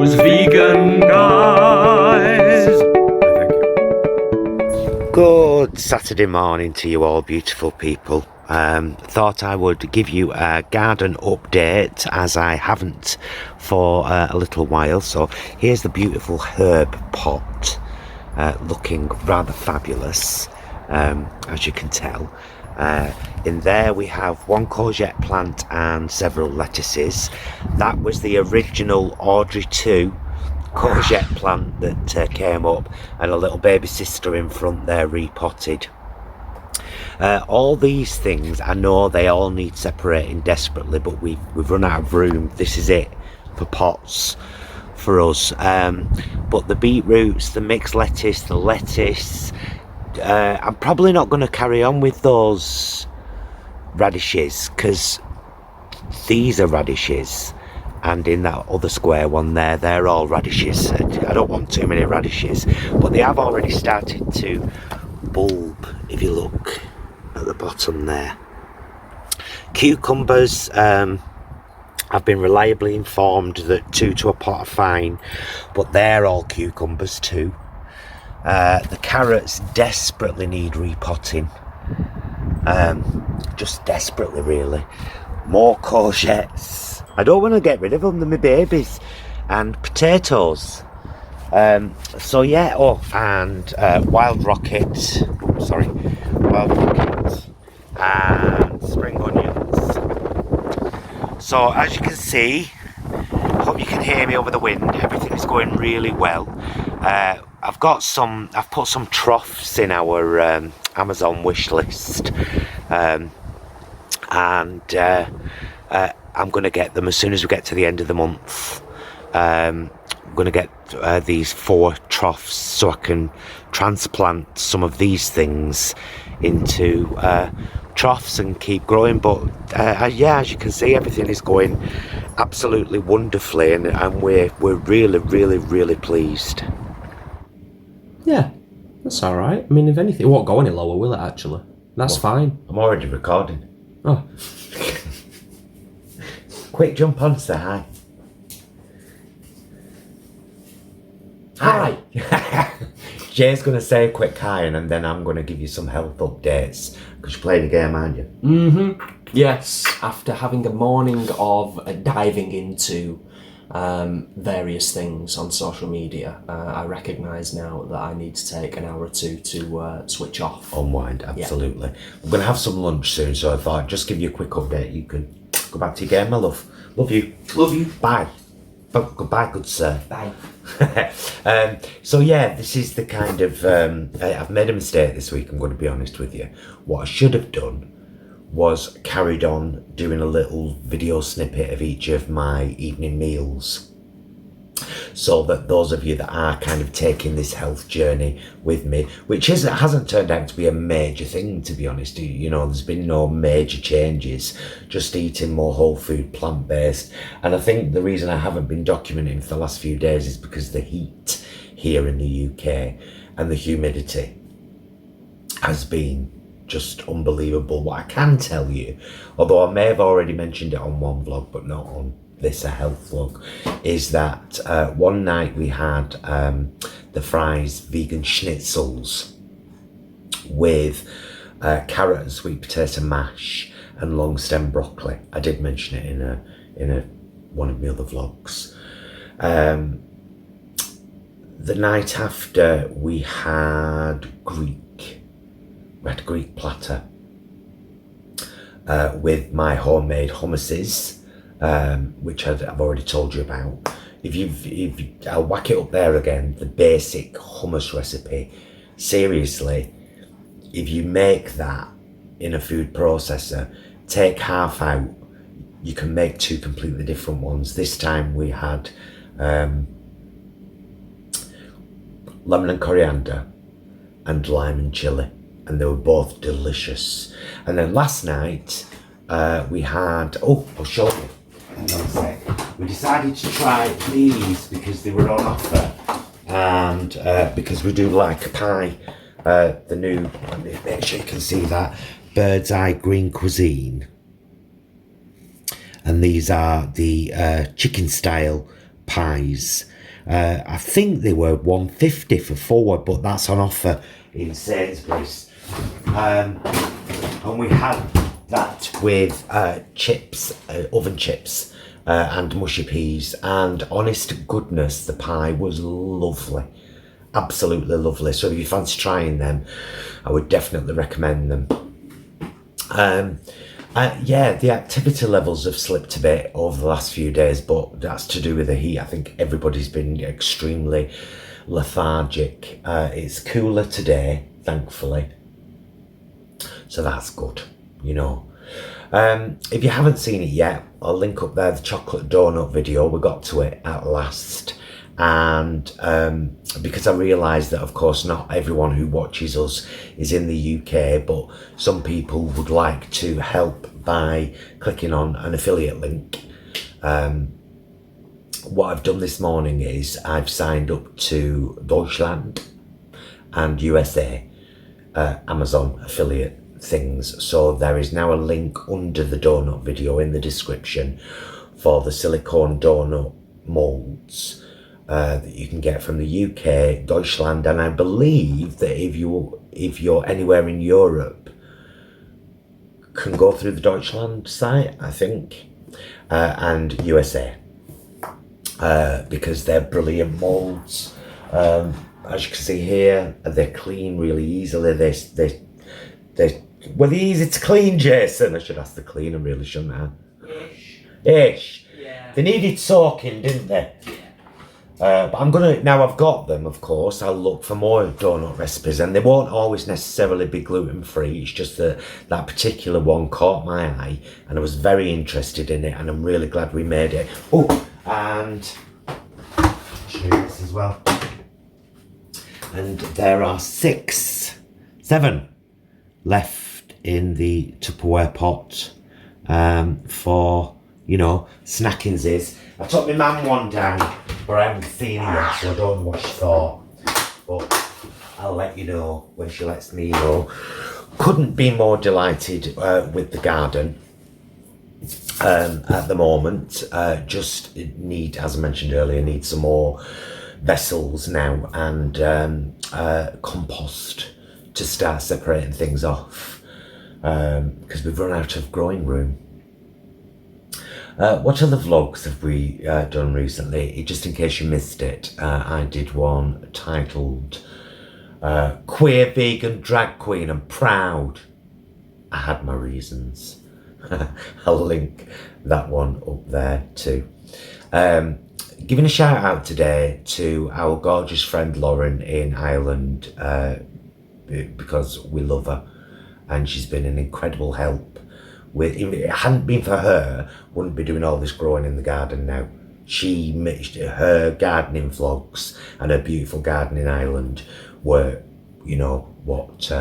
those vegan guys. Thank you. Good Saturday morning to you all beautiful people. Thought I would give you a garden update as I haven't for a little while. So here's the beautiful herb pot looking rather fabulous, as you can tell. In there we have one courgette plant and several lettuces. That was the original Audrey 2 courgette plant that came up, and a little baby sister in front there repotted. All these things, I know they all need separating desperately, but we've run out of room. This is it for pots for us. But the beetroots, the mixed lettuce, the lettuce, I'm probably not going to carry on with those radishes, because these are radishes, and in that other square one there, they're all radishes. I don't want too many radishes, but they have already started to bulb, if you look at the bottom there. Cucumbers, I've been reliably informed that 2 to a pot are fine, but they're all cucumbers too. The carrots desperately need repotting, just desperately really. More courgettes, I don't want to get rid of them, they're my babies. And potatoes, so yeah. Oh, and wild rocket and spring onions. So as you can see, hope you can hear me over the wind, everything is going really well. I've put some troughs in our Amazon wish list, and I'm going to get them as soon as we get to the end of the month. I'm going to get these 4 troughs so I can transplant some of these things into troughs and keep growing. But yeah, as you can see, everything is going absolutely wonderfully, and we're really pleased. Yeah, that's all right. I mean, if anything, it won't go any lower, will it? Actually, that's fine. I'm already recording. Oh, Quick jump on, say hi. Hi. Jay's going to say a quick hi, and then I'm going to give you some health updates, because you're playing a game, aren't you? Mm-hmm. Yes, after having a morning of diving into various things on social media, I recognise now that I need to take an hour or two to switch off. Unwind, absolutely. Yeah. I'm going to have some lunch soon, so I thought I'd just give you a quick update. You can go back to your game, my love. Love you. Love you. Bye. Goodbye, good sir. Bye. So yeah, this is the kind of I've made a mistake this week, I'm going to be honest with you. What I should have done was carried on doing a little video snippet of each of my evening meals, so that those of you that are kind of taking this health journey with me, which hasn't turned out to be a major thing, to be honest, you know, there's been no major changes, just eating more whole food, plant-based. And I think the reason I haven't been documenting for the last few days is because the heat here in the UK and the humidity has been just unbelievable. What I can tell you, although I may have already mentioned it on one vlog but not on this, a health vlog, is that one night we had the Fry's vegan schnitzels with carrot and sweet potato mash and long stem broccoli. I did mention it in one of my other vlogs. The night after we had Greek platter with my homemade hummuses, which I've already told you about. I'll whack it up there again, the basic hummus recipe. Seriously, if you make that in a food processor, take half out, you can make 2 completely different ones. This time we had lemon and coriander and lime and chilli, and they were both delicious. And then last night we had, I'll show you. Hang on a sec. We decided to try these because they were on offer, and because we do like pie. The new, let me make sure you can see that, Bird's Eye Green Cuisine. And these are the chicken style pies. I think they were £1.50 for 4, but that's on offer in Sainsbury's. And we had that with chips, oven chips, and mushy peas, and honest to goodness, the pie was lovely. Absolutely lovely. So if you fancy trying them, I would definitely recommend them. Yeah, the activity levels have slipped a bit over the last few days, but that's to do with the heat. I think everybody's been extremely lethargic. It's cooler today, thankfully, so that's good, you know. If you haven't seen it yet, I'll link up there the chocolate donut video. We got to it at last. And because I realise that, of course, not everyone who watches us is in the UK, but some people would like to help by clicking on an affiliate link. What I've done this morning is I've signed up to Deutschland and USA Amazon affiliate things. So there is now a link under the donut video in the description for the silicone donut moulds that you can get from the UK, Deutschland, and I believe that if you're anywhere in Europe, can go through the Deutschland site, I think, and USA, because they're brilliant moulds. As you can see here, they clean really easily. Were they easy to clean, Jason? I should ask the cleaner, really, shouldn't I? Ish. Yeah. They needed soaking, didn't they? Yeah. But I'm gonna, now I've got them, of course, I'll look for more donut recipes, and they won't always necessarily be gluten-free. It's just that that particular one caught my eye and I was very interested in it, and I'm really glad we made it. Oh, and I'll show you this as well. And there are 7 left in the Tupperware pot for, you know, snackingsies. I took my mum one down, but I haven't seen her yet, so I don't know what she thought. But I'll let you know when she lets me know. Couldn't be more delighted with the garden at the moment. Just need, as I mentioned earlier, need some more vessels now and compost to start separating things off, because we've run out of growing room. What other vlogs have we done recently? Just in case you missed it, I did one titled Queer Vegan Drag Queen. I'm proud. I had my reasons. I'll link that one up there too. Giving a shout out today to our gorgeous friend Lauren in Ireland, because we love her and she's been an incredible help. If it hadn't been for her, wouldn't be doing all this growing in the garden now. She mixed her gardening vlogs and her beautiful garden in Ireland were, you know, what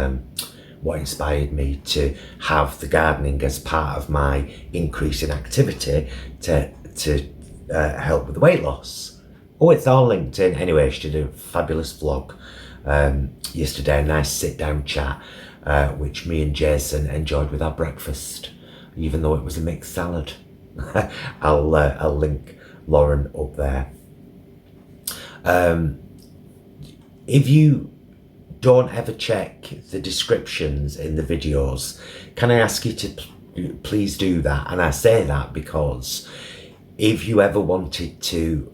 inspired me to have the gardening as part of my increase in activity to help with the weight loss. Oh, it's all linked in. Anyway, she did a fabulous vlog yesterday, a nice sit down chat, which me and Jason enjoyed with our breakfast, even though it was a mixed salad. I'll link Lauren up there. If you don't ever check the descriptions in the videos, can I ask you to please do that? And I say that because if you ever wanted to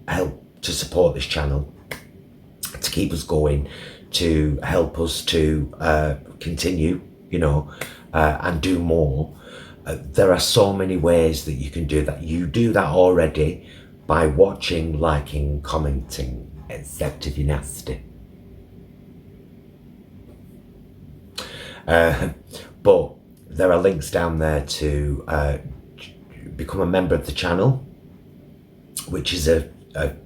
help to support this channel, to keep us going, to help us to continue, you know, and do more, there are so many ways that you can do that. You do that already by watching, liking, commenting, except if you're nasty. But there are links down there to become a member of the channel, which is a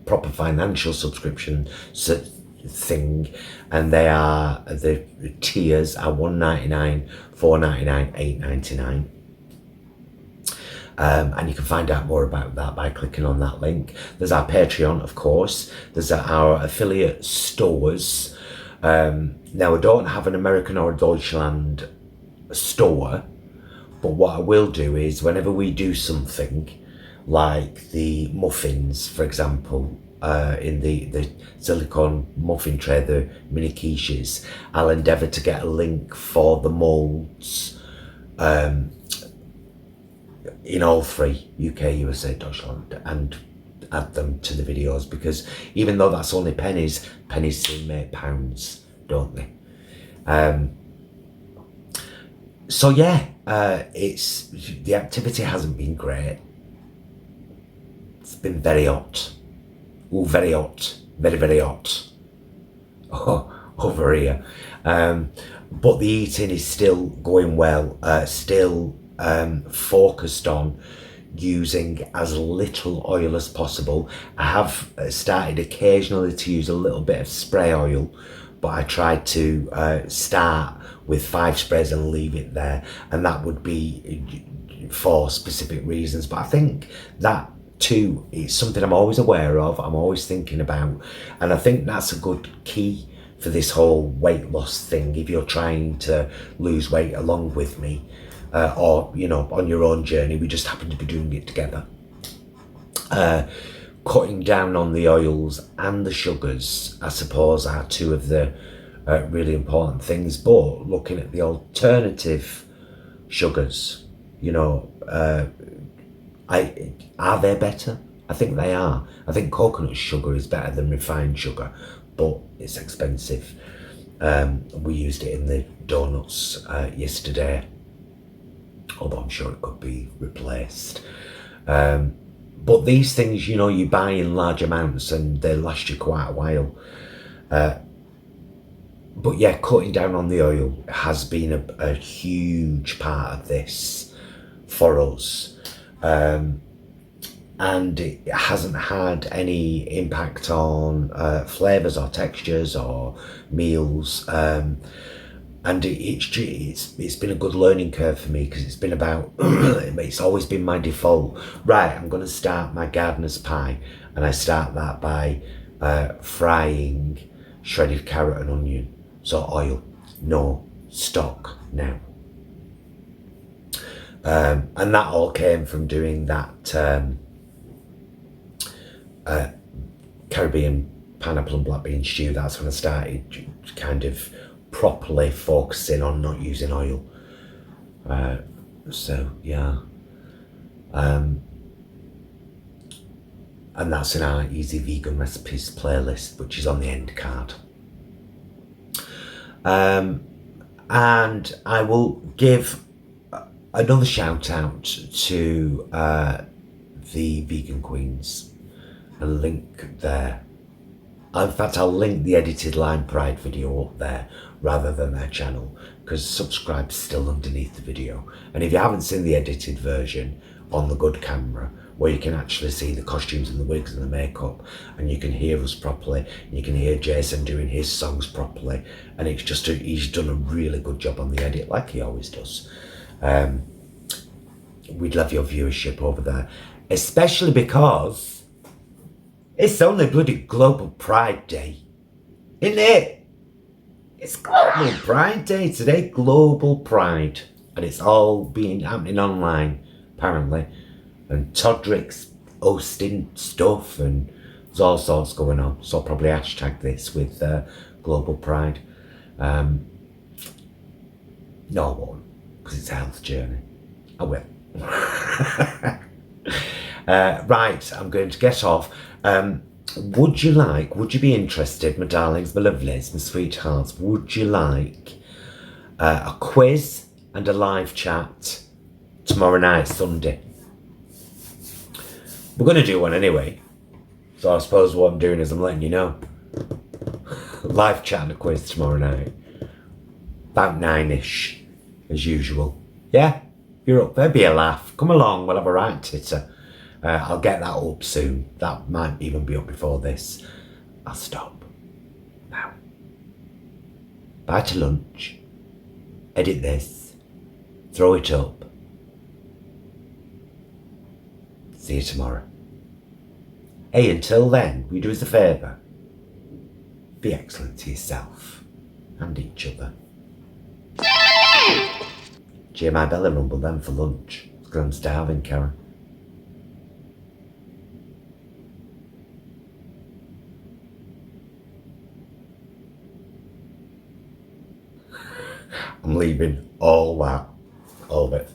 proper financial subscription thing, and they are, the tiers are $1.99, $4.99, $8.99. And you can find out more about that by clicking on that link. There's our Patreon, of course. There's our affiliate stores. Now, I don't have an American or a Deutschland store, but what I will do is whenever we do something, like the muffins, for example, in the silicone muffin tray, the mini quiches. I'll endeavour to get a link for the moulds in all three, UK, USA, Deutschland, and add them to the videos, because even though that's only pennies, pennies soon make pounds, don't they? So yeah, the activity hasn't been great. It's been very hot. Oh, very hot. Very, very hot. Oh, over here. But the eating is still going well. Still focused on using as little oil as possible. I have started occasionally to use a little bit of spray oil, but I tried to start with 5 sprays and leave it there, and that would be for specific reasons. But I think that too is something I'm always aware of, I'm always thinking about, and I think that's a good key for this whole weight loss thing. If you're trying to lose weight along with me, or you know, on your own journey, we just happen to be doing it together. Cutting down on the oils and the sugars, I suppose, are two of the really important things. But looking at the alternative sugars, you know, are they better? I think they are. I think coconut sugar is better than refined sugar, but it's expensive. We used it in the donuts yesterday, although I'm sure it could be replaced. But these things, you know, you buy in large amounts and they last you quite a while. But yeah, cutting down on the oil has been a huge part of this for us. And it hasn't had any impact on flavours or textures or meals. And it's been a good learning curve for me, because it's been about, it's always been my default. Right, I'm going to start my gardener's pie, and I start that by frying shredded carrot and onion. So oil, no stock now. And that all came from doing that Caribbean pineapple and black bean stew. That's when I started kind of properly focusing on not using oil. So yeah, and that's in our Easy Vegan Recipes playlist, which is on the end card. And I will give another shout out to the Vegan Queens, and link there. In fact, I'll link the edited Lime Pride video up there rather than their channel, because subscribe's still underneath the video. And if you haven't seen the edited version on the good camera, where you can actually see the costumes and the wigs and the makeup, and you can hear us properly, you can hear Jason doing his songs properly, and it's just he's done a really good job on the edit, like he always does. We'd love your viewership over there, especially because it's only bloody Global Pride Day, isn't it? It's Global Pride Day today, Global Pride, and it's all happening online apparently, and Todrick's hosting stuff, and there's all sorts going on. So I'll probably hashtag this with Global Pride. No, I won't, because it's a health journey. I will. Right, I'm going to get off. Would you be interested, my darlings, my lovelies, my sweethearts, would you like a quiz and a live chat tomorrow night, Sunday? We're going to do one anyway, so I suppose what I'm doing is I'm letting you know. Live chat and a quiz tomorrow night, about 9ish, as usual. Yeah, you're up there, be a laugh, come along, we'll have a right titter. I'll get that up soon. That might even be up before this. I'll stop now. Bye to lunch. Edit this. Throw it up. See you tomorrow. Hey, until then, will you do us a favour? Be excellent to yourself and each other. Cheer my belly rumble then for lunch, because I'm starving, Karen. I'm leaving all that, all of it.